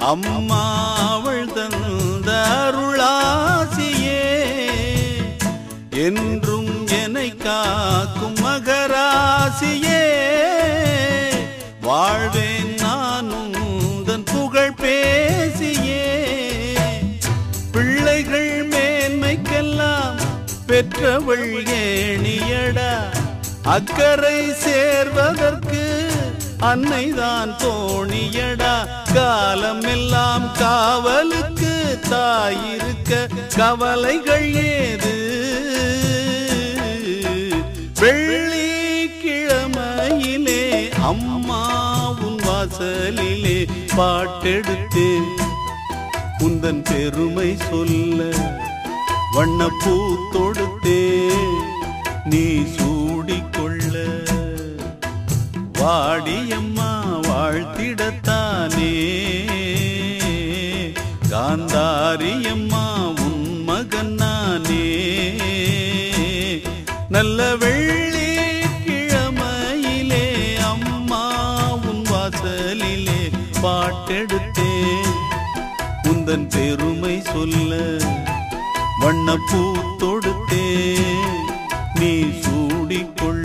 அம்மா அவள் தந்த அருளாசியே என்றும் என்னை காக்கும் மகராசியே வாழ்வேன் நானும் உந்தன் புகழ் பேசியே பிள்ளைகள் மேன்மைக்கெல்லாம் பெற்றவள் ஏணியடா அக்கறை சேர்வதற்கு அன்னைதான் தோணியடா காலம் எல்லாம் காவலுக்கு தாயிருக்க கவலைகள் ஏது வெள்ளிக்கிழமையிலே அம்மா உன் வாசலிலே பாட்டெடுத்தேன் உந்தன் பெருமை சொல்ல வண்ணப்பூ தொடுத்தேன் நீ சூடிக்கொள்ள வாடியம்மா வாழ்த்திடத்தானே காந்தாரியம்மா உன் மகன் நானே நல்ல வெள்ளிக்கிழமையிலே அம்மா உன் வாசலிலே பாட்டெடுத்தேன் உந்தன் பெருமை சொல்ல வண்ணப்பூ தொடுத்தேன் நீ சூடிக்கொள்ள